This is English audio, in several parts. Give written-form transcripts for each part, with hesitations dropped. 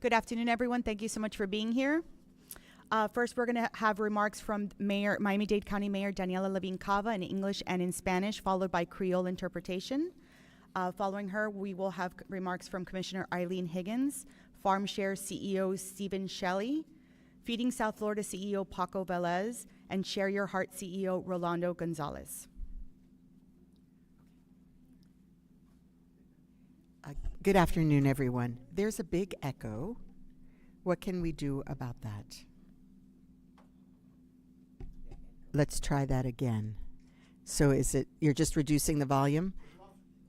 Good afternoon, everyone. Thank you so much for being here. First, we're going to have remarks from Miami-Dade County Mayor Daniella Levine Cava in English and in Spanish, followed by Creole interpretation. Following her, we will have remarks from Commissioner Eileen Higgins, Farm Share CEO Stephen Shelley, Feeding South Florida CEO Paco Velez, and Share Your Heart CEO Rolando Gonzalez. Good afternoon, everyone. There's a big echo. What can we do about that? Let's try that again. So is it, you're just reducing the volume?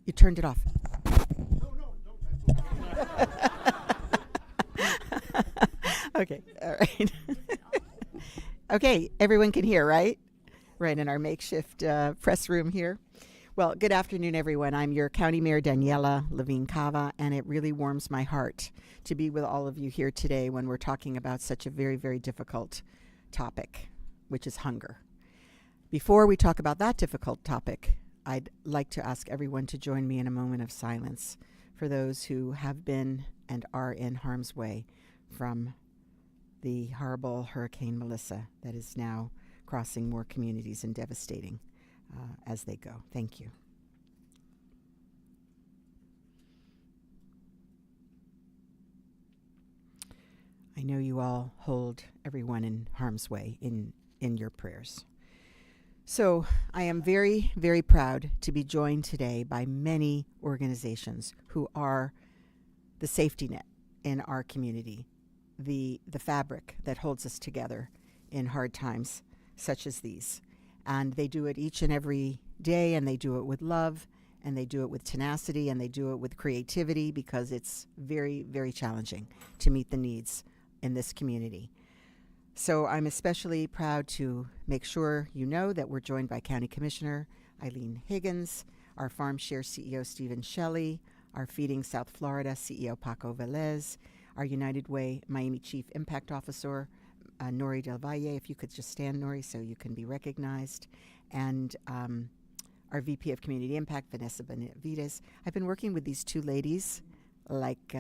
You turned it off. Okay, all right. Okay, everyone can hear, right? Right, in our makeshift press room here. Well, good afternoon, everyone. I'm your County Mayor, Daniella Levine Cava, and it really warms my heart to be with all of you here today when we're talking about such a very, very difficult topic, which is hunger. Before we talk about that difficult topic, I'd like to ask everyone to join me in a moment of silence for those who have been and are in harm's way from the horrible Hurricane Melissa that is now crossing more communities and devastating as they go. Thank you. I know you all hold everyone in harm's way in your prayers. So I am very, very proud to be joined today by many organizations who are the safety net in our community, the fabric that holds us together in hard times such as these. And they do it each and every day, and they do it with love, and they do it with tenacity, and they do it with creativity, because it's very, very challenging to meet the needs in this community. So I'm especially proud to make sure you know that we're joined by County Commissioner Eileen Higgins, our Farm Share CEO Stephen Shelley, our Feeding South Florida CEO Paco Velez, our United Way Miami Chief Impact Officer Nori Del Valle. If you could just stand, Nori, so you can be recognized, and our VP of Community Impact, Vanessa Benavides. I've been working with these two ladies like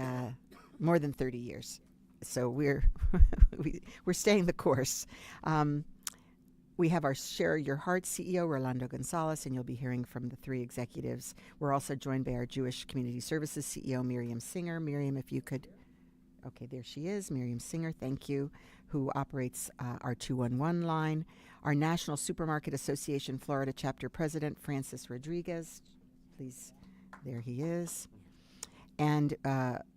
more than 30 years. So we're staying the course. We have our Share Your Heart CEO, Rolando Gonzalez, and you'll be hearing from the three executives. We're also joined by our Jewish Community Services CEO, Miriam Singer. Miriam, if you could. Okay, there she is, Miriam Singer, thank you, who operates our 211 line. Our National Supermarket Association Florida Chapter President, Francis Rodriguez. Please, there he is. And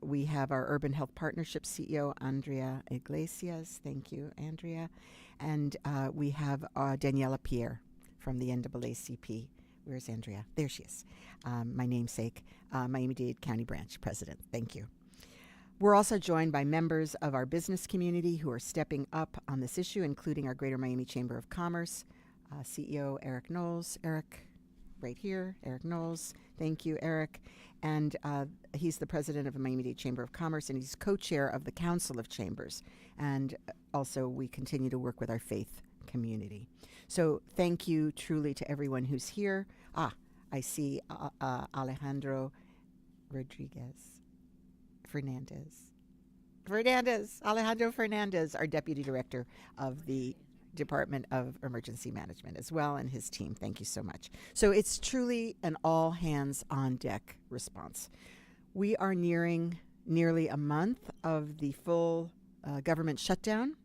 we have our Urban Health Partnership CEO, Andrea Iglesias. Thank you, Andrea. And we have Daniela Pierre from the NAACP. Where's Andrea? There she is. My namesake, Miami-Dade County Branch President. Thank you. We're also joined by members of our business community who are stepping up on this issue, including our Greater Miami Chamber of Commerce, CEO Eric Knowles. Eric, right here, Eric Knowles. Thank you, Eric. And he's the president of the Miami-Dade Chamber of Commerce, and he's co-chair of the Council of Chambers. And also, we continue to work with our faith community. So thank you truly to everyone who's here. I see Alejandro Alejandro Fernandez, our Deputy Director of the Department of Emergency Management as well, and his team. Thank you so much. So it's truly an all hands on deck response. We are nearing nearly a month of the full government shutdown,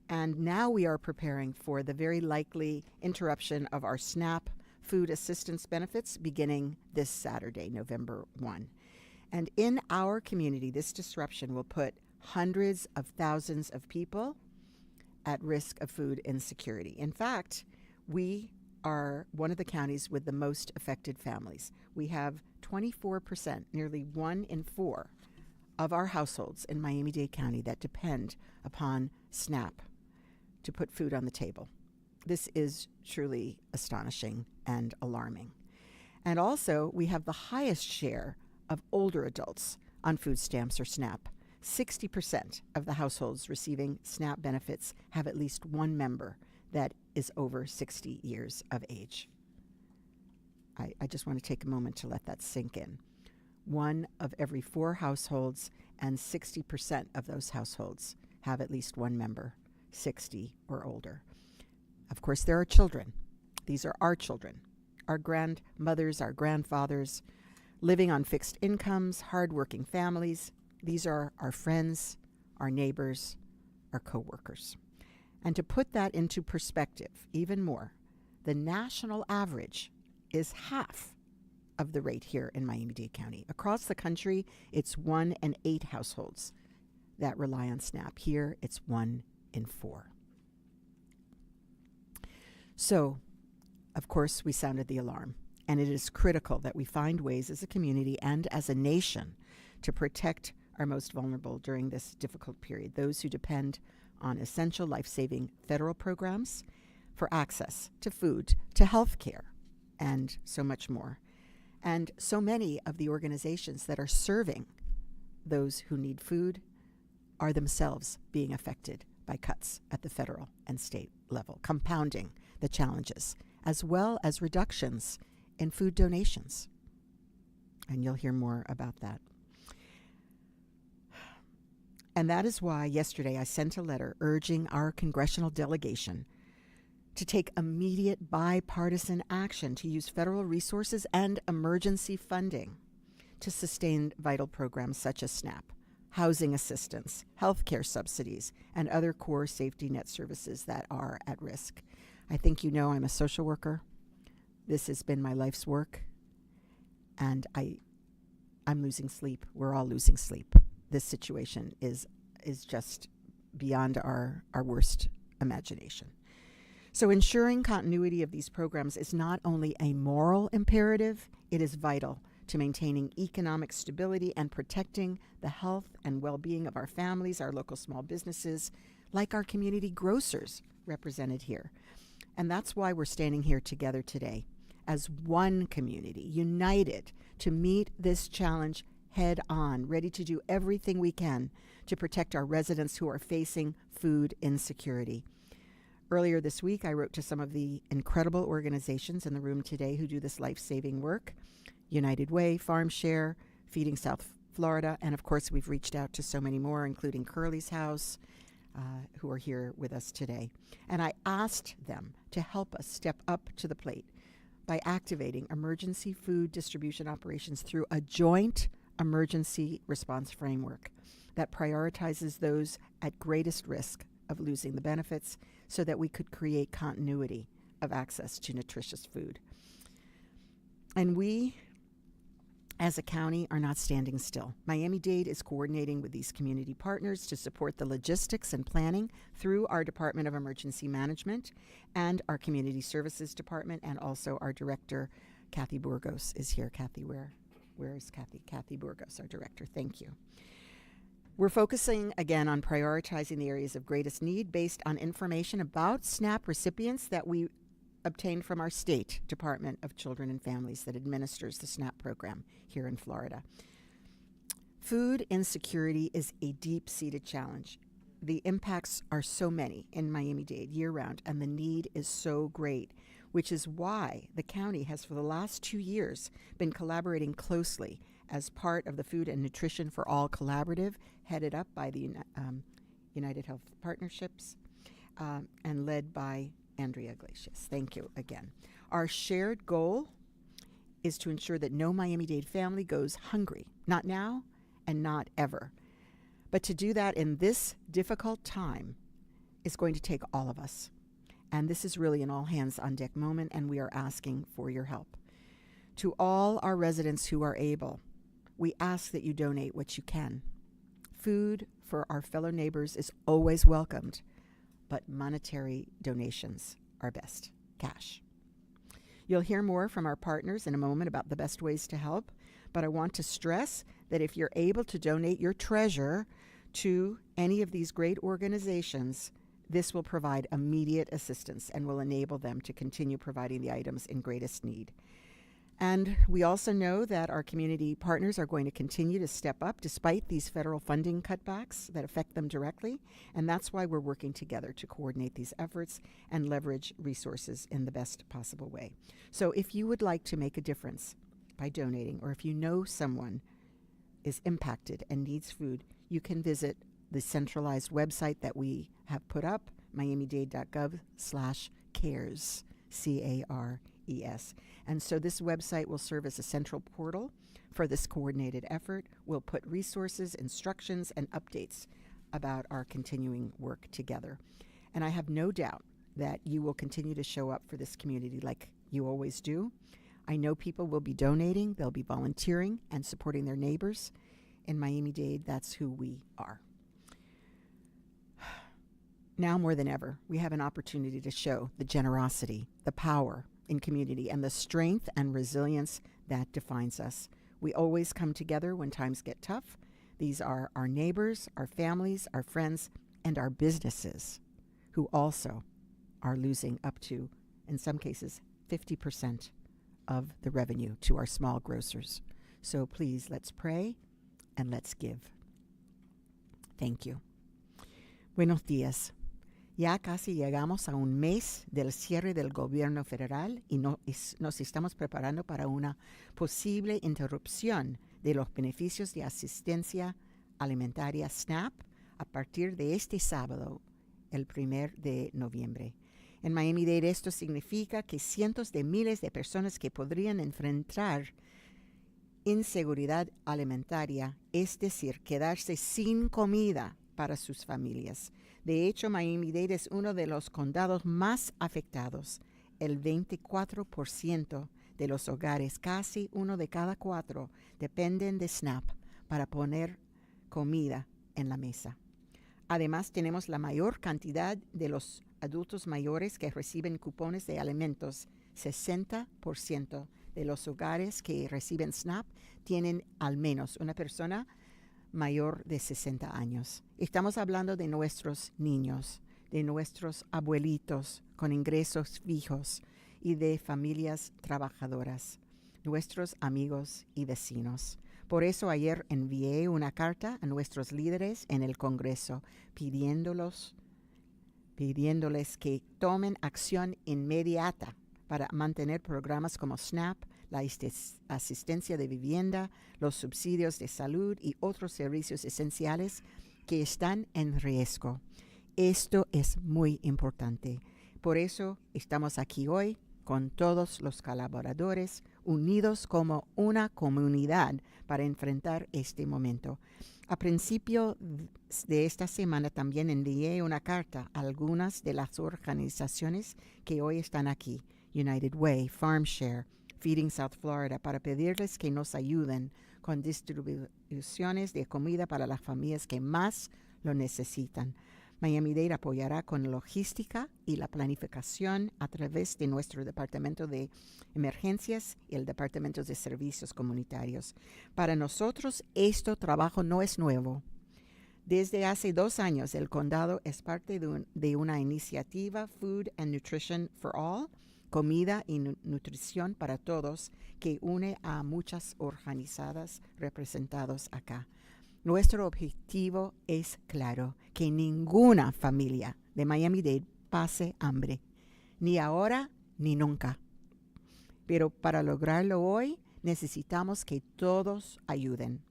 and now we are preparing for the very likely interruption of our SNAP food assistance benefits beginning this Saturday, November 1. And in our community, this disruption will put hundreds of thousands of people at risk of food insecurity. In fact, we are one of the counties with the most affected families. We have 24%, nearly 1 in 4 of our households in Miami-Dade County that depend upon SNAP to put food on the table. This is truly astonishing and alarming. And also, we have the highest share of older adults on food stamps or SNAP. 60% of the households receiving SNAP benefits have at least one member that is over 60 years of age. I just want to take a moment to let that sink in. 1 of every 4 households, and 60% of those households have at least one member 60 or older. Of course, there are children. These are our children, our grandmothers, our grandfathers, living on fixed incomes, hardworking families. These are our friends, our neighbors, our coworkers. And to put that into perspective even more, the national average is half of the rate here in Miami-Dade County. Across the country, it's 1 in 8 households that rely on SNAP. Here, it's 1 in 4. So, of course, we sounded the alarm, and it is critical that we find ways as a community and as a nation to protect our most vulnerable during this difficult period, those who depend on essential life-saving federal programs for access to food, to health care, and so much more. And so many of the organizations that are serving those who need food are themselves being affected by cuts at the federal and state level, compounding the challenges, as well as reductions in food donations. And you'll hear more about that. And that is why yesterday I sent a letter urging our congressional delegation to take immediate bipartisan action to use federal resources and emergency funding to sustain vital programs such as SNAP, housing assistance, health care subsidies, and other core safety net services that are at risk. I think you know I'm a social worker. This has been my life's work, and I'm losing sleep. We're all losing sleep. This situation is just beyond our worst imagination. So ensuring continuity of these programs is not only a moral imperative, it is vital to maintaining economic stability and protecting the health and well-being of our families, our local small businesses, like our community grocers represented here. And that's why we're standing here together today as one community, united to meet this challenge head on, ready to do everything we can to protect our residents who are facing food insecurity. Earlier this week, I wrote to some of the incredible organizations in the room today who do this life-saving work: United Way, Farm Share, Feeding South Florida, and of course we've reached out to so many more, including Curly's House, who are here with us today. And I asked them to help us step up to the plate by activating emergency food distribution operations through a joint emergency response framework that prioritizes those at greatest risk of losing the benefits so that we could create continuity of access to nutritious food. And we, as a county, are not standing still. Miami-Dade is coordinating with these community partners to support the logistics and planning through our Department of Emergency Management and our Community Services Department, and also our director, Kathy Burgos, is here. Kathy, where is Kathy? Kathy Burgos, our director. Thank you. We're focusing again on prioritizing the areas of greatest need based on information about SNAP recipients that we obtained from our state Department of Children and Families that administers the SNAP program here in Florida. Food insecurity is a deep-seated challenge. The impacts are so many in Miami-Dade year-round, and the need is so great, which is why the county has for the last 2 years been collaborating closely as part of the Food and Nutrition for All Collaborative, headed up by the United Health Partnerships and led by Andrea Iglesias. Thank you again. Our shared goal is to ensure that no Miami-Dade family goes hungry, not now and not ever. But to do that in this difficult time is going to take all of us. And this is really an all-hands-on-deck moment, and we are asking for your help. To all our residents who are able, we ask that you donate what you can. Food for our fellow neighbors is always welcomed, but monetary donations are best, cash. You'll hear more from our partners in a moment about the best ways to help, but I want to stress that if you're able to donate your treasure to any of these great organizations, this will provide immediate assistance and will enable them to continue providing the items in greatest need. And we also know that our community partners are going to continue to step up despite these federal funding cutbacks that affect them directly. And that's why we're working together to coordinate these efforts and leverage resources in the best possible way. So if you would like to make a difference by donating, or if you know someone is impacted and needs food, you can visit the centralized website that we have put up, miamidade.gov/cares, CARES. And so this website will serve as a central portal for this coordinated effort. We'll put resources, instructions, and updates about our continuing work together. And I have no doubt that you will continue to show up for this community like you always do. I know people will be donating, they'll be volunteering and supporting their neighbors. In Miami-Dade, that's who we are. Now more than ever, we have an opportunity to show the generosity, the power in community, and the strength and resilience that defines us. We always come together when times get tough. These are our neighbors, our families, our friends, and our businesses who also are losing up to, in some cases, 50% of the revenue to our small grocers. So please, let's pray and let's give. Thank you. Buenos días. Ya casi llegamos a un mes del cierre del gobierno federal y nos estamos preparando para una posible interrupción de los beneficios de asistencia alimentaria SNAP a partir de este sábado, el 1 de noviembre. En Miami-Dade esto significa que cientos de miles de personas que podrían enfrentar inseguridad alimentaria, es decir, quedarse sin comida para sus familias. De hecho, Miami-Dade es uno de los condados más afectados. El 24% de los hogares, casi uno de cada 4, dependen de SNAP para poner comida en la mesa. Además, tenemos la mayor cantidad de los adultos mayores que reciben cupones de alimentos. 60% de los hogares que reciben SNAP tienen al menos una persona mayor de 60 años. Estamos hablando de nuestros niños, de nuestros abuelitos con ingresos fijos y de familias trabajadoras, nuestros amigos y vecinos. Por eso ayer envié una carta a nuestros líderes en el Congreso pidiéndoles que tomen acción inmediata para mantener programas como SNAP, la asistencia de vivienda, los subsidios de salud y otros servicios esenciales que están en riesgo. Esto es muy importante. Por eso estamos aquí hoy con todos los colaboradores unidos como una comunidad para enfrentar este momento. A principio de esta semana también envié una carta a algunas de las organizaciones que hoy están aquí, United Way, FarmShare, Feeding South Florida, para pedirles que nos ayuden con distribuciones de comida para las familias que más lo necesitan. Miami-Dade apoyará con logística y la planificación a través de nuestro Departamento de Emergencias y el Departamento de Servicios Comunitarios. Para nosotros, este trabajo no es nuevo. Desde hace 2 años, el condado es parte de una iniciativa Food and Nutrition for All, comida y nutrición para todos, que une a muchas organizadas representadas acá. Nuestro objetivo es claro, que ninguna familia de Miami-Dade pase hambre, ni ahora ni nunca. Pero para lograrlo hoy, necesitamos que todos ayuden.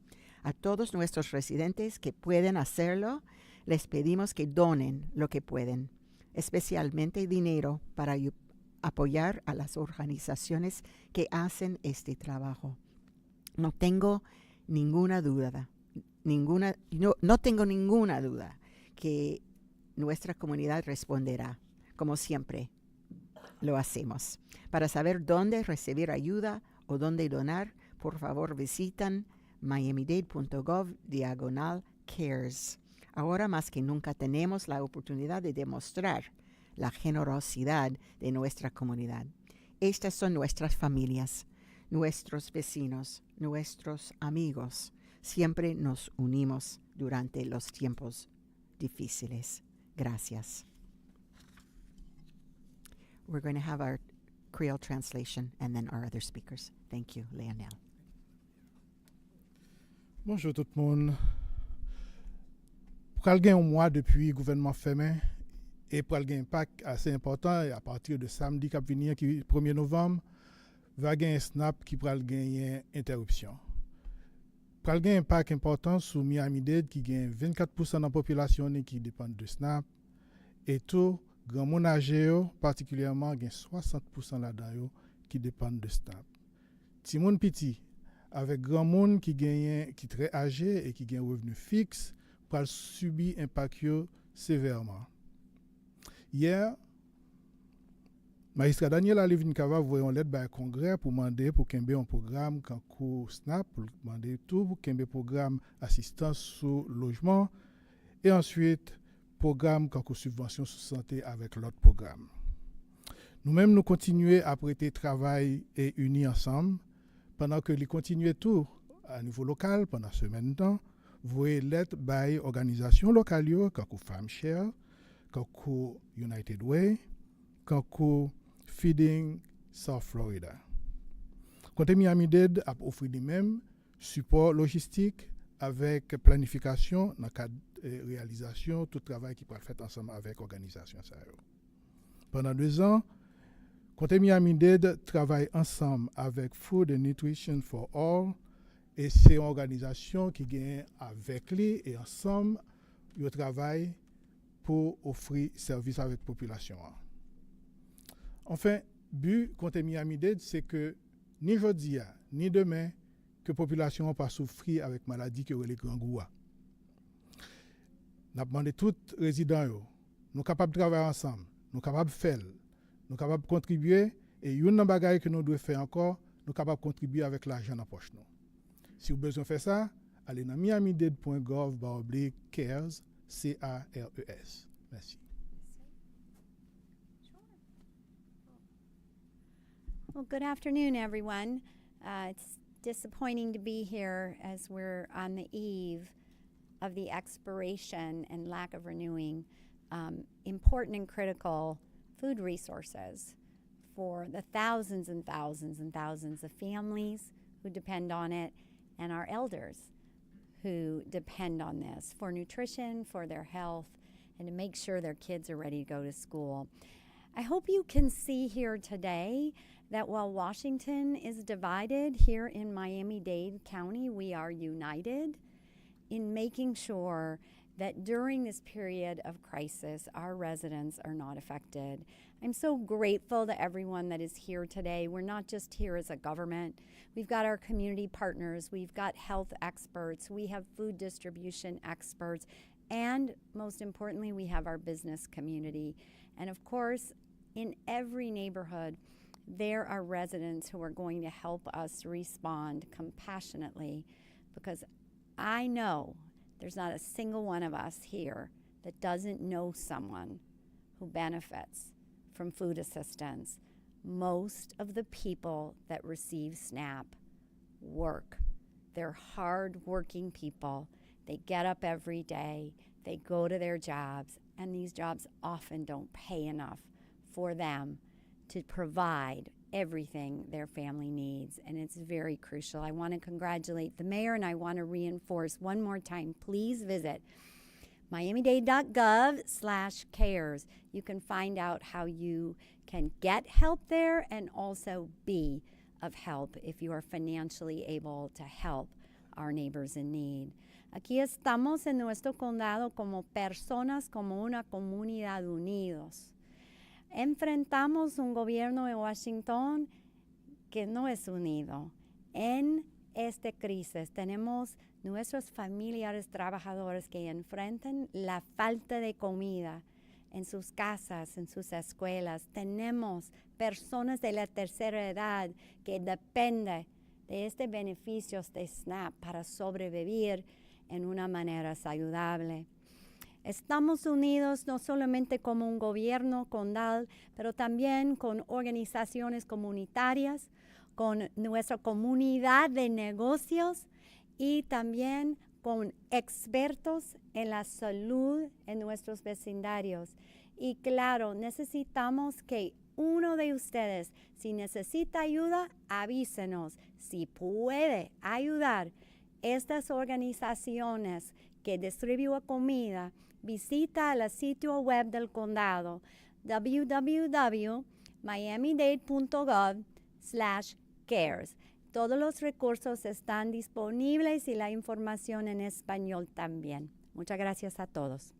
A todos nuestros residentes que pueden hacerlo, les pedimos que donen lo que pueden, especialmente dinero para apoyar a las organizaciones que hacen este trabajo. No tengo ninguna duda que nuestra comunidad responderá, como siempre lo hacemos. Para saber dónde recibir ayuda o dónde donar, por favor visitan miamidade.gov/cares. Ahora más que nunca tenemos la oportunidad de demostrar la generosidad de nuestra comunidad. Estas son nuestras familias, nuestros vecinos, nuestros amigos. Siempre nos unimos durante los tiempos difíciles. Gracias. We're going to have our Creole translation and then our other speakers. Thank you, Lionel. Bonjour tout le monde. Pour quelqu'un un mois depuis le gouvernement fermé et pour un impact assez important à partir de samedi qui va venir, qui est 1er novembre, va gagner un snap qui pourra gagner interruption. pral gen impact important sur Miami-Dade qui gen 24% de la population qui dépend de SNAP et tout grand monde âgé yo, particulièrement gen 60% là-dedans yo qui dépendent de SNAP. Ti moun petit avec grand monde qui gagne qui très âgé et qui gagne revenu fixe pral subir impact yo sévèrement. Hier magistrat Daniella Levine Cava voyait une lettre par congrès pour demander pour qu'il y ait un programme quand SNAP pour demander tout pour qu'il y ait un programme assistance sur logement et ensuite programme quand subvention sur santé avec l'autre programme. Nous-mêmes nous continuons à prêter travail et unis ensemble pendant que les continuer tout à niveau local pendant ce même temps voyez lettre by organisation locale quand Femme Share, quand United Way, quand Feeding South Florida. Côté Miami-Dade a offert lui-même support logistique avec planification dans le cadre de réalisation tout travail qui peut être fait ensemble avec l'organisation. Pendant 2 ans, côté Miami-Dade travaille ensemble avec Food and Nutrition for All et c'est une organisation qui gagne avec lui et ensemble ils travaillent pour offrir service avec la population. Enfin, but contre Miami-Dade, c'est que ni aujourd'hui, ni demain, que la population n'a pas souffrir avec maladie que les grands goûts. Nous avons demandé tous les résidents, nous sommes capables de travailler ensemble, nous sommes capables de faire, nous sommes capables de contribuer, et une des choses que nous devons faire encore, nous sommes capables de contribuer avec l'argent dans la poche. Si vous avez besoin de faire ça, allez dans miamidade.gov/cares, CARES. Merci. Well, good afternoon, everyone. It's disappointing to be here as we're on the eve of the expiration and lack of renewing important and critical food resources for the thousands and thousands and thousands of families who depend on it and our elders who depend on this for nutrition, for their health, and to make sure their kids are ready to go to school. I hope you can see here today that while Washington is divided, here in Miami-Dade County, we are united in making sure that during this period of crisis, our residents are not affected. I'm so grateful to everyone that is here today. We're not just here as a government. We've got our community partners, we've got health experts, we have food distribution experts, and most importantly, we have our business community. And of course, in every neighborhood, there are residents who are going to help us respond compassionately, because I know there's not a single one of us here that doesn't know someone who benefits from food assistance. Most of the people that receive SNAP work. They're hard-working people. They get up every day, they go to their jobs, and these jobs often don't pay enough for them to provide everything their family needs, and it's very crucial. I want to congratulate the mayor, and I want to reinforce one more time, please visit miamidade.gov/cares. You can find out how you can get help there and also be of help if you are financially able to help our neighbors in need. Aquí estamos en nuestro condado como personas, como una comunidad unidos. Enfrentamos un gobierno en Washington que no es unido. En esta crisis tenemos nuestros familiares trabajadores que enfrentan la falta de comida en sus casas, en sus escuelas. Tenemos personas de la tercera edad que dependen de estos beneficios de SNAP para sobrevivir en una manera saludable. Estamos unidos no solamente como un gobierno condal, pero también con organizaciones comunitarias, con nuestra comunidad de negocios y también con expertos en la salud en nuestros vecindarios. Y claro, necesitamos que uno de ustedes, si necesita ayuda, avísenos. Si puede ayudar estas organizaciones que distribuyen comida, visita el sitio web del condado www.miamidade.gov/cares. Todos los recursos están disponibles y la información en español también. Muchas gracias a todos.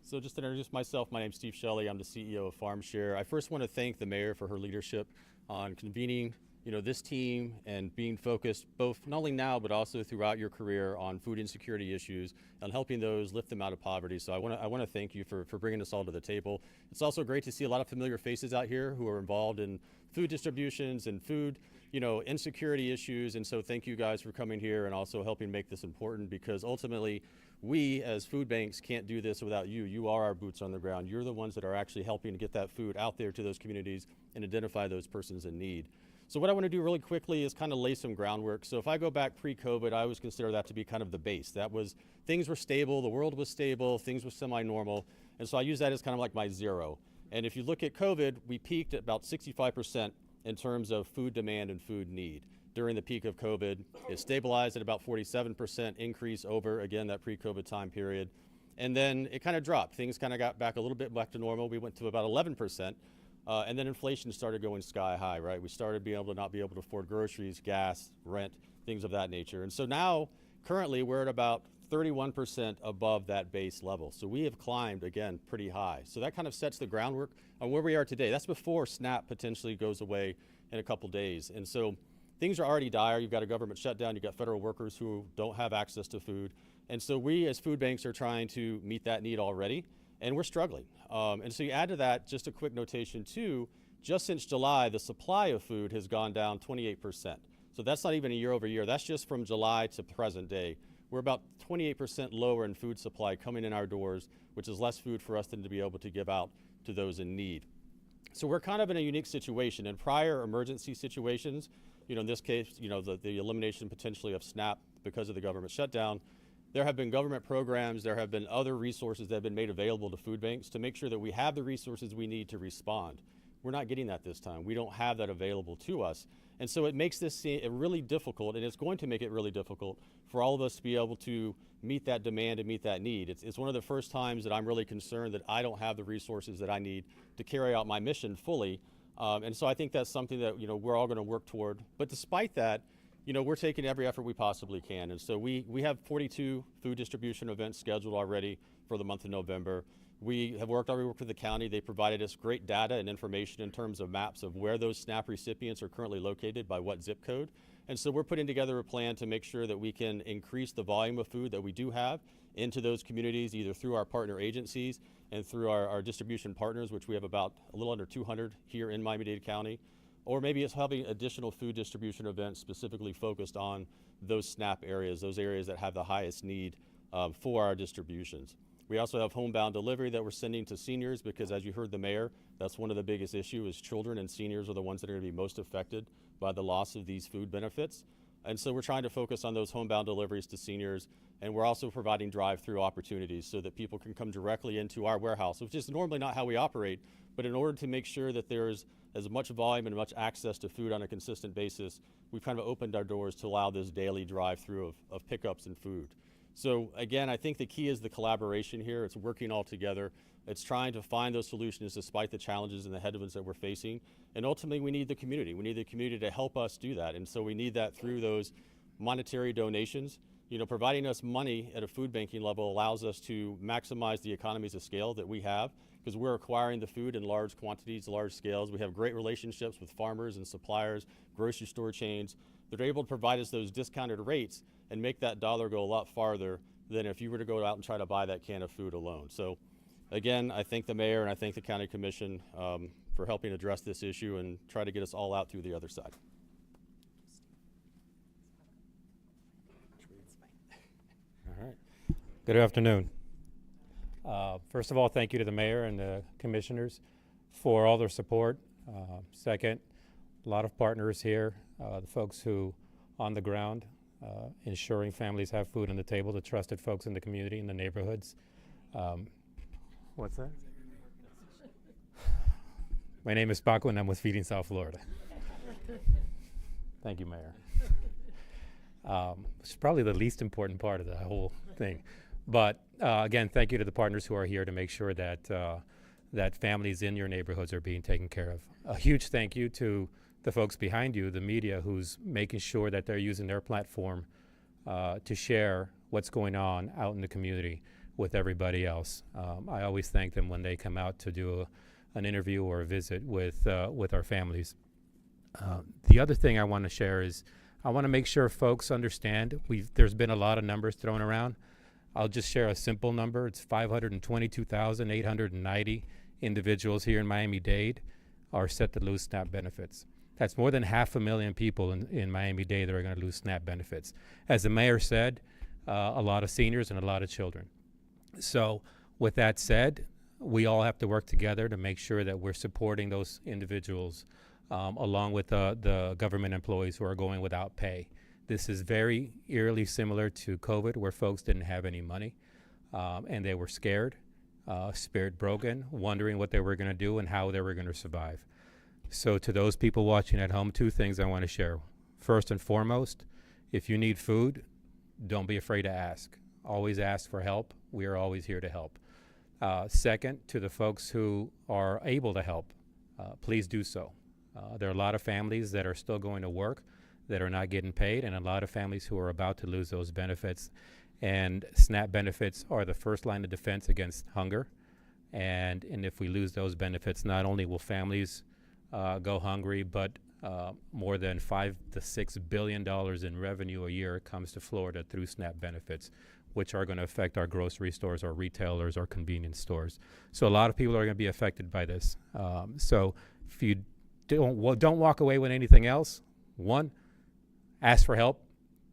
So just to introduce myself, my name's Steve Shelley. I'm the CEO of FarmShare. I first want to thank the mayor for her leadership on convening, this team and being focused both not only now but also throughout your career on food insecurity issues and helping those lift them out of poverty. So I want to thank you for bringing us all to the table. It's also great to see a lot of familiar faces out here who are involved in food distributions and food, insecurity issues. And so thank you guys for coming here and also helping make this important, because ultimately we as food banks can't do this without you. You are our boots on the ground. You're the ones that are actually helping to get that food out there to those communities and identify those persons in need. So what I want to do really quickly is kind of lay some groundwork. So if I go back pre-COVID, I always consider that to be kind of the base. That was, things were stable, the world was stable, things were semi-normal. And so I use that as kind of like my zero. And if you look at COVID, we peaked at about 65% in terms of food demand and food need. During the peak of COVID, it stabilized at about 47% increase over, again, that pre-COVID time period. And then it kind of dropped. Things kind of got back a little bit back to normal. We went to about 11%. And then inflation started going sky high, right? We started being able to not be able to afford groceries, gas, rent, things of that nature. And so now, currently, we're at about 31% above that base level. So we have climbed, again, pretty high. So that kind of sets the groundwork on where we are today. That's before SNAP potentially goes away in a couple days. And so things are already dire. You've got a government shutdown. You've got federal workers who don't have access to food. And so we as food banks are trying to meet that need already, and we're struggling. And so you add to that, just a quick notation too, just since July, the supply of food has gone down 28%. So that's not even a year over year. That's just from July to present day. We're about 28% lower in food supply coming in our doors, which is less food for us than to be able to give out to those in need. So we're kind of in a unique situation. In prior emergency situations, in this case, the elimination potentially of SNAP because of the government shutdown, there have been government programs, there have been other resources that have been made available to food banks to make sure that we have the resources we need to respond. We're not getting that this time. We don't have that available to us. And so it makes this really difficult, and it's going to make it really difficult for all of us to be able to meet that demand and meet that need. It's one of the first times that I'm really concerned that I don't have the resources that I need to carry out my mission fully. And so I think that's something that we're all going to work toward. But despite that, we're taking every effort we possibly can. And so we have 42 food distribution events scheduled already for the month of November. We have already worked with the county. They provided us great data and information in terms of maps of where those SNAP recipients are currently located by what zip code. And so we're putting together a plan to make sure that we can increase the volume of food that we do have into those communities, either through our partner agencies and through our distribution partners, which we have about a little under 200 here in Miami-Dade County. Or maybe it's having additional food distribution events specifically focused on those SNAP areas, those areas that have the highest need for our distributions. We also have homebound delivery that we're sending to seniors because, as you heard the mayor, that's one of the biggest issues is children and seniors are the ones that are going to be most affected by the loss of these food benefits. And so we're trying to focus on those homebound deliveries to seniors, and we're also providing drive-through opportunities so that people can come directly into our warehouse, which is normally not how we operate, but in order to make sure that there's as much volume and much access to food on a consistent basis, we've kind of opened our doors to allow this daily drive-through of pickups and food. So again, I think the key is the collaboration here. It's working all together. It's trying to find those solutions despite the challenges and the headwinds that we're facing. And ultimately, we need the community. We need the community to help us do that. And so we need that through those monetary donations. Providing us money at a food banking level allows us to maximize the economies of scale that we have because we're acquiring the food in large quantities, large scales. We have great relationships with farmers and suppliers, grocery store chains. They're able to provide us those discounted rates and make that dollar go a lot farther than if you were to go out and try to buy that can of food alone. So again, I thank the mayor and I thank the county commission for helping address this issue and try to get us all out through the other side. All right. Good afternoon. First of all, thank you to the mayor and the commissioners for all their support. Second, a lot of partners here, the folks who on the ground, ensuring families have food on the table, the trusted folks in the community, in the neighborhoods. What's that? My name is Paco and I'm with Feeding South Florida. Thank you, Mayor. It's probably the least important part of the whole thing. But again, thank you to the partners who are here to make sure that that families in your neighborhoods are being taken care of. A huge thank you to the folks behind you, the media, who's making sure that they're using their platform to share what's going on out in the community with everybody else. I always thank them when they come out to do an interview or a visit with our families. The other thing I want to share is I want to make sure folks understand there's been a lot of numbers thrown around. I'll just share a simple number. It's 522,890 individuals here in Miami-Dade are set to lose SNAP benefits. That's more than 500,000 people in Miami-Dade that are going to lose SNAP benefits. As the mayor said, a lot of seniors and a lot of children. So with that said, we all have to work together to make sure that we're supporting those individuals along with the government employees who are going without pay. This is very eerily similar to COVID, where folks didn't have any money and they were scared, spirit broken, wondering what they were going to do and how they were going to survive. So to those people watching at home, two things I want to share. First and foremost, if you need food, don't be afraid to ask. Always ask for help. We are always here to help. Second, to the folks who are able to help, please do so. There are a lot of families that are still going to work that are not getting paid, and a lot of families who are about to lose those benefits. And SNAP benefits are the first line of defense against hunger. And if we lose those benefits, not only will families go hungry, but more than $5 to $6 billion in revenue a year comes to Florida through SNAP benefits, which are going to affect our grocery stores, our retailers, our convenience stores. So a lot of people are going to be affected by this. So if you don't walk away with anything else, one, ask for help.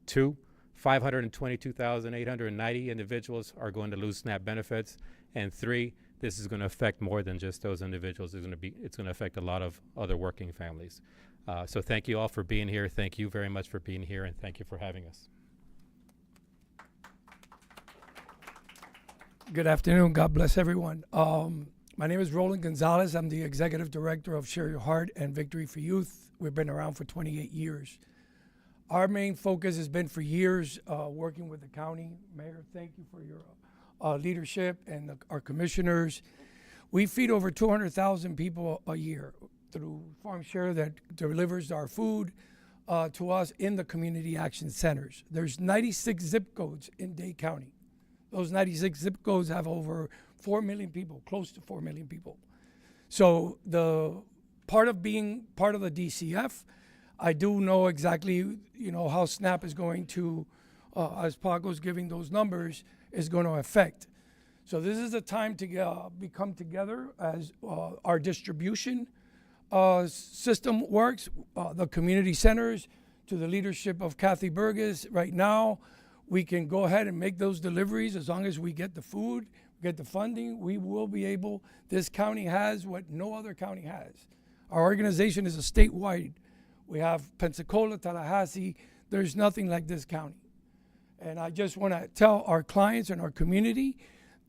Two, 522,890 individuals are going to lose SNAP benefits. And three, this is going to affect more than just those individuals. It's going to affect a lot of other working families. So thank you all for being here. Thank you very much for being here, and thank you for having us. Good afternoon. God bless everyone. My name is Roland Gonzalez. I'm the executive director of Share Your Heart and Victory for Youth. We've been around for 28 years. Our main focus has been for years working with the county. Mayor, thank you for your leadership and our commissioners. We feed over 200,000 people a year through Farm Share that delivers our food to us in the community action centers. There's 96 zip codes in Dade County. Those 96 zip codes have over 4 million people, close to 4 million people. So the part of being part of the DCF, I do know exactly, how SNAP is going to, as Paco's giving those numbers, is going to affect. So this is a time to come together as our distribution system works, the community centers, to the leadership of Kathy Burgess. Right now, we can go ahead and make those deliveries as long as we get the food, get the funding. We will be able, this county has what no other county has. Our organization is a statewide. We have Pensacola, Tallahassee. There's nothing like this county. And I just want to tell our clients and our community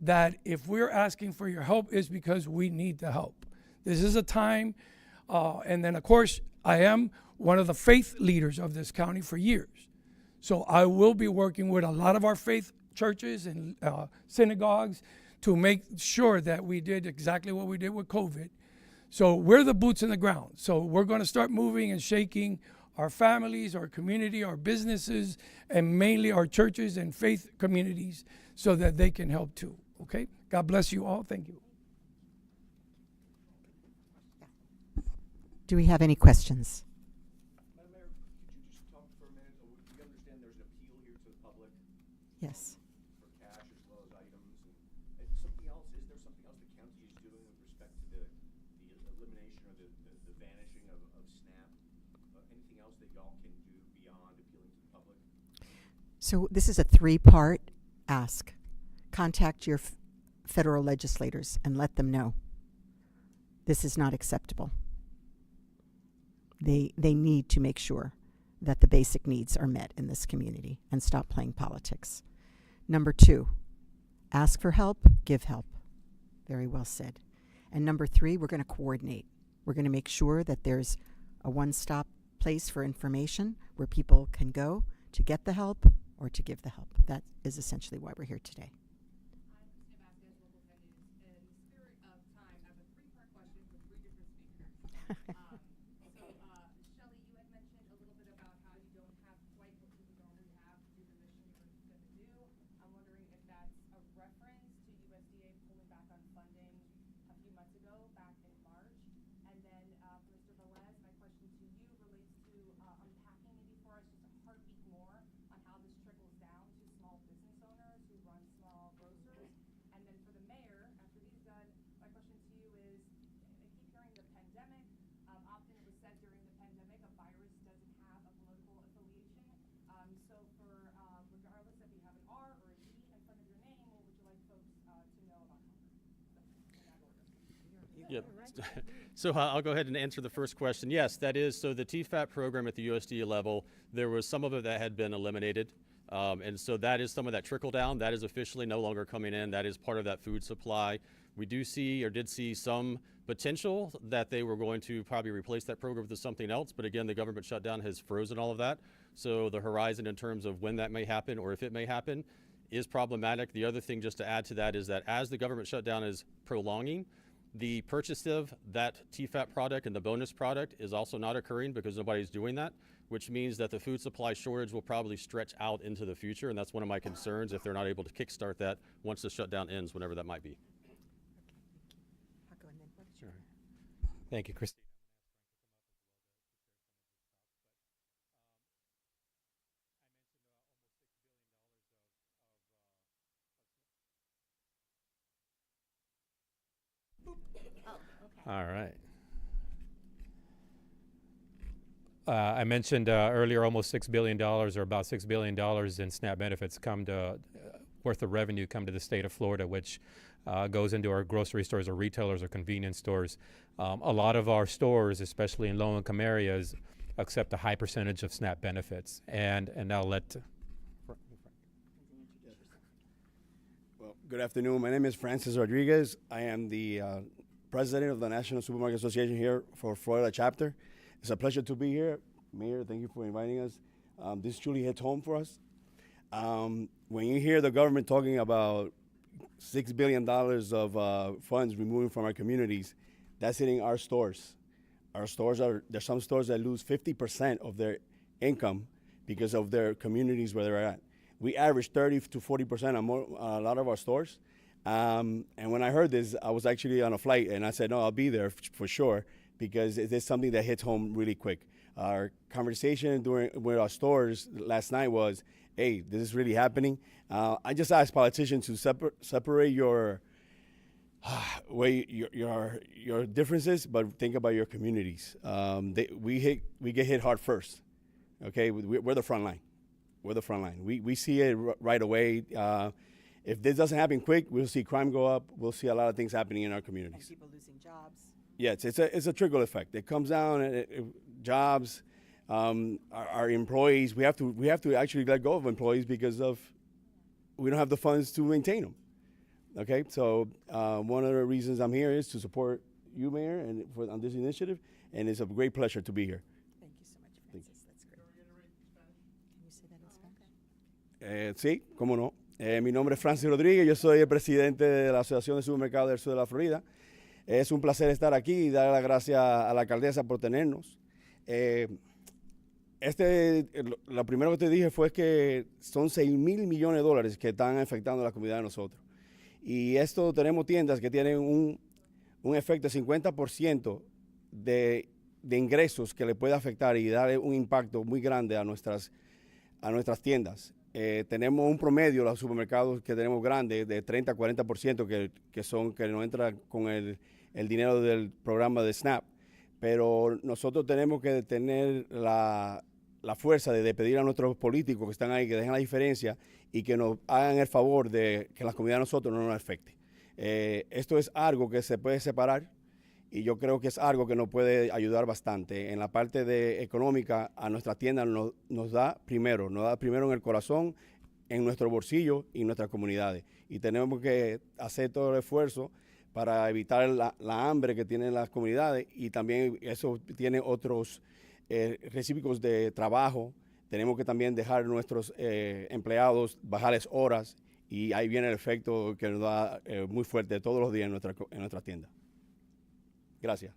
that if we're asking for your help, it's because we need the help. This is a time, and then of course, I am one of the faith leaders of this county for years. So I will be working with a lot of our faith churches and synagogues to make sure that we did exactly what we did with COVID. So we're the boots in the ground. So we're going to start moving and shaking our families, our community, our businesses, and mainly our churches and faith communities so that they can help too. Okay? God bless you all. Thank you. Do we have any questions? Madam Mayor, could you just talk for a minute? We understand there's an appeal here to the public Yes. for cash as well as items. And something else, is there something else the county is doing with respect to the elimination or the vanishing of SNAP? Anything else that y'all can do beyond appealing to the public? So this is a three-part ask. Contact your federal legislators and let them know this is not acceptable. They need to make sure that the basic needs are met in this community and stop playing politics. Number two, ask for help, give help. Very well said. And number three, we're going to coordinate. We're going to make sure that there's a one-stop place for information where people can go to get the help or to give the help. That is essentially why we're here today. I'm Christina Vasquez, local 10 News. In the spirit of time, I have a Shelley, you had mentioned a little bit about how you don't have quite what you would normally have to do the mission you were going to do. I'm wondering if that's a reference to USDA pulling back on funding a few months ago, back in March. And then for Mr. Velez, my question to you relates to unpacking maybe for us just a heartbeat more on how this trickles down to small business owners who run small grocers. And then for the mayor, after he's done, my question to you is, I keep hearing the pandemic. Often it was said during the pandemic, a virus doesn't have a political affiliation. So for regardless if you have an R or a D in front of your name, what would you like folks to know about hunger? In that order. Yep. So I'll go ahead and answer the first question. Yes, that is. So the TFAP program at the USDA level, there was some of it that had been eliminated. And so that is some of that trickle down. That is officially no longer coming in. That is part of that food supply. We do see or did see some potential that they were going to probably replace that program with something else. But again, the government shutdown has frozen all of that. So the horizon in terms of when that may happen or if it may happen is problematic. The other thing just to add to that is that as the government shutdown is prolonging, the purchase of that TFAP product and the bonus product is also not occurring because nobody's doing that, which means that the food supply shortage will probably stretch out into the future. And that's one of my concerns if they're not able to kickstart that once the shutdown ends, whenever that might be. Sure. Thank you, Christine. All right. I mentioned earlier almost $6 billion or about $6 billion in SNAP benefits come to worth of revenue come to the state of Florida, which goes into our grocery stores or retailers or convenience stores. A lot of our stores, especially in low-income areas, accept a high percentage of SNAP benefits. And I'll let Well, good afternoon. My name is Francis Rodriguez. I am the president of the National Supermarket Association here for Florida chapter. It's a pleasure to be here. Mayor, thank you for inviting us. This truly hits home for us. When you hear the government talking about $6 billion of funds removing from our communities, that's hitting our stores. Our stores there's some stores that lose 50% of their income because of their communities where they're at. We average 30 to 40% on a lot of our stores. And when I heard this, I was actually on a flight, and I said, no, I'll be there for sure, because it is something that hits home really quick. Our conversation with our stores last night was, hey, this is really happening. I just asked politicians to separate your differences, but think about your communities. We get hit hard first. Okay, we're the front line. We're the front line. We see it right away. If this doesn't happen quick, we'll see crime go up. We'll see a lot of things happening in our communities. And people losing jobs. Yes, it's a trickle effect. It comes down, jobs, our employees. We have to actually let go of employees because we don't have the funds to maintain them. Okay, so one of the reasons I'm here is to support you, Mayor, and on this initiative, and it's a great pleasure to be here. Thank you so much, Francis. That's great. Can you say that in Spanish? Sí, cómo no. Mi nombre es Francis Rodríguez, yo soy el presidente de la Asociación de Supermercados del Sur de la Florida. Es un placer estar aquí y dar las gracias a la alcaldesa por tenernos. Lo primero que te dije fue que son $6,000 millones que están afectando a la comunidad de nosotros. Y esto tenemos tiendas que tienen un efecto de 50% de ingresos que le puede afectar y darle un impacto muy grande a nuestras tiendas. Tenemos un promedio, los supermercados que tenemos grandes, de 30 a 40% que no entran con el dinero del programa de SNAP. Pero nosotros tenemos que tener la fuerza de pedir a nuestros políticos que están ahí que dejen la diferencia y que nos hagan el favor de que la comunidad de nosotros no nos afecte. Esto es algo que se puede separar y yo creo que es algo que nos puede ayudar bastante. En la parte económica, a nuestra tienda nos da primero en el corazón, en nuestro bolsillo y en nuestras comunidades. Y tenemos que hacer todo el esfuerzo para evitar la hambre que tienen las comunidades, y también eso tiene otros recíprocos de trabajo. Tenemos que también dejar a nuestros empleados, bajarles horas, y ahí viene el efecto que nos da muy fuerte todos los días en nuestra tienda. Gracias.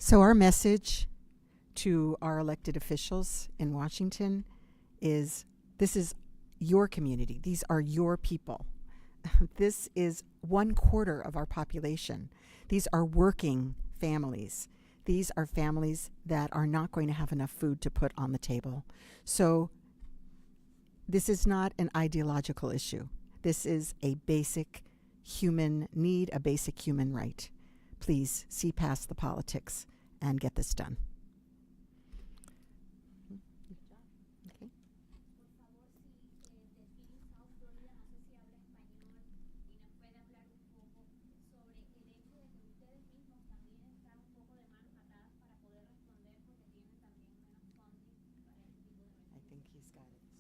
So our message to our elected officials in Washington is this is your community. These are your people. This is 1/4 of our population. These are working families. These are families that are not going to have enough food to put on the table. So this is not an ideological issue. This is a basic human need, a basic human right. Please see past the politics and get this done. Okay. I think he's got it in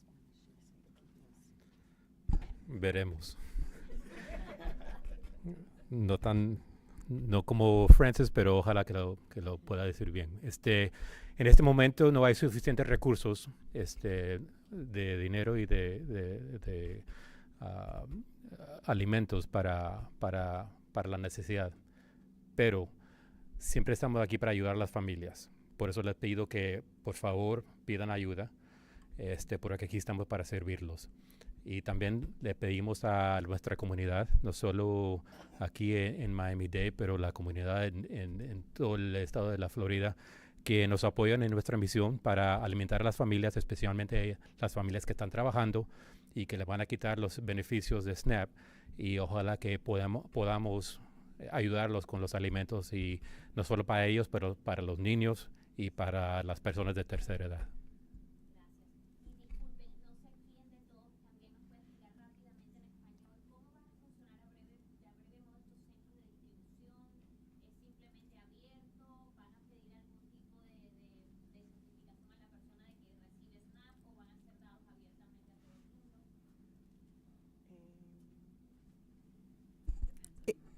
Spanish. Veremos. No como Francis, pero ojalá que lo pueda decir bien. En este momento no hay suficientes recursos de dinero y de alimentos para la necesidad. Pero siempre estamos aquí para ayudar a las familias. Por eso les pido que, por favor, pidan ayuda, porque aquí estamos para servirlos. Y también le pedimos a nuestra comunidad, no solo aquí en Miami-Dade, pero la comunidad en todo el estado de la Florida, que nos apoyen en nuestra misión para alimentar a las familias, especialmente las familias que están trabajando y que le van a quitar los beneficios de SNAP. Y ojalá que podamos ayudarlos con los alimentos, y no solo para ellos, pero para los niños y para las personas de tercera edad.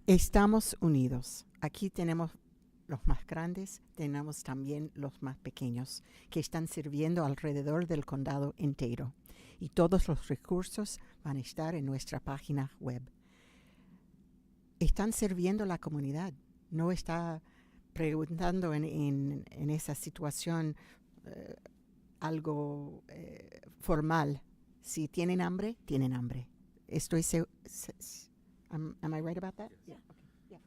Estamos unidos. Aquí tenemos los más grandes, tenemos también los más pequeños que están sirviendo alrededor del condado entero. Y todos los recursos van a estar en nuestra página web. Están sirviendo la comunidad. No está preguntando en esa situación algo formal. Si tienen hambre, tienen hambre. Estoy Am I right about that? Yeah. Okay. Yeah.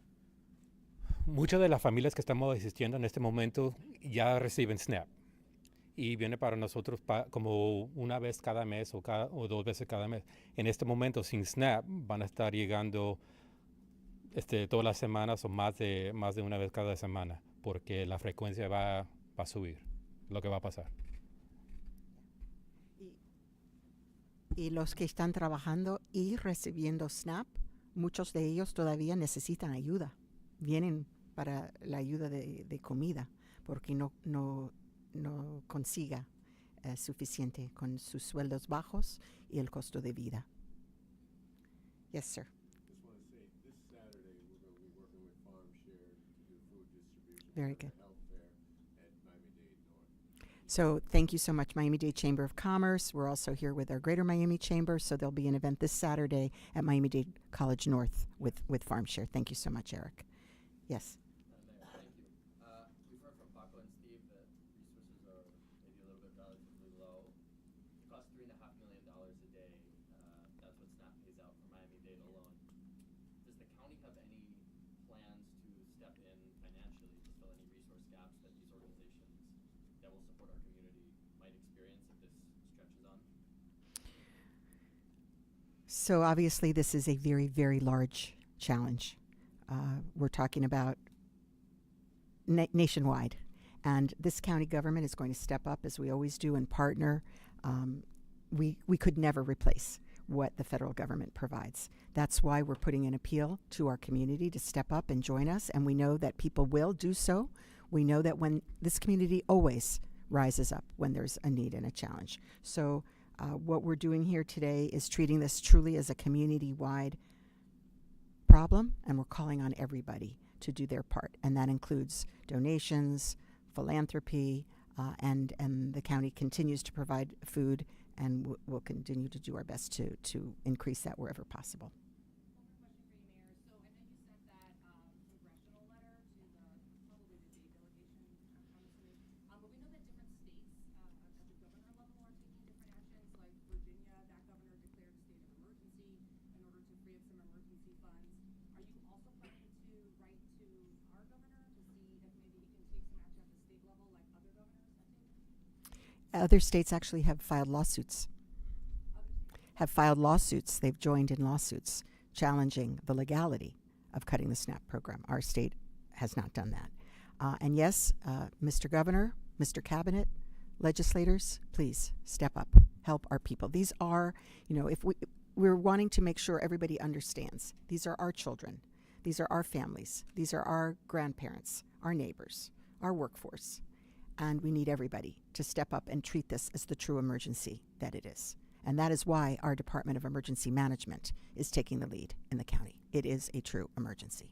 Muchas de las familias que estamos asistiendo en este momento ya reciben SNAP y viene para nosotros como una vez cada mes o 2 veces cada mes. En este momento sin SNAP van a estar llegando todas las semanas o más de una vez cada semana, porque la frecuencia va a subir, lo que va a pasar. Y los que están trabajando y recibiendo SNAP, muchos de ellos todavía necesitan ayuda. Vienen para la ayuda de comida porque no consiga suficiente con sus sueldos bajos y el costo de vida. Yes, sir. Just want to say, this Saturday we're going to be working with Farm Share to do food distribution Very for good. the health fair at Miami-Dade North. So thank you so much, Miami-Dade Chamber of Commerce. We're also here with our Greater Miami Chamber, so there'll be an event this Saturday at Miami-Dade College North with Farm Share. Thank you so much, Eric. Yes. Thank you. We've heard from Paco and Steve that resources are maybe a little bit relatively low. It costs $3.5 million a day. That's what SNAP pays out for Miami-Dade alone. Does the county have any plans to step in financially to fill any resource gaps that these organizations that will support our community might experience if this stretches on? So obviously this is a very, very large challenge. We're talking about nationwide. And this county government is going to step up, as we always do, and partner. We could never replace what the federal government provides. That's why we're putting an appeal to our community to step up and join us, and we know that people will do so. We know that when this community always rises up when there's a need and a challenge. So what we're doing here today is treating this truly as a community-wide problem, and we're calling on everybody to do their part, and that includes donations, philanthropy, and the county continues to provide food, and we'll continue to do our best to increase that wherever possible. One more question for you, Mayor. So I know you sent that congressional letter to probably the state delegation Other states actually have filed lawsuits. They've joined in lawsuits challenging the legality of cutting the SNAP program. Our state has not done that. And yes, Mr. Governor, Mr. Cabinet, legislators, please step up, help our people. These are, if we're wanting to make sure everybody understands, these are our children, these are our families, these are our grandparents, our neighbors, our workforce, and we need everybody to step up and treat this as the true emergency that it is. And that is why our Department of Emergency Management is taking the lead in the county. It is a true emergency.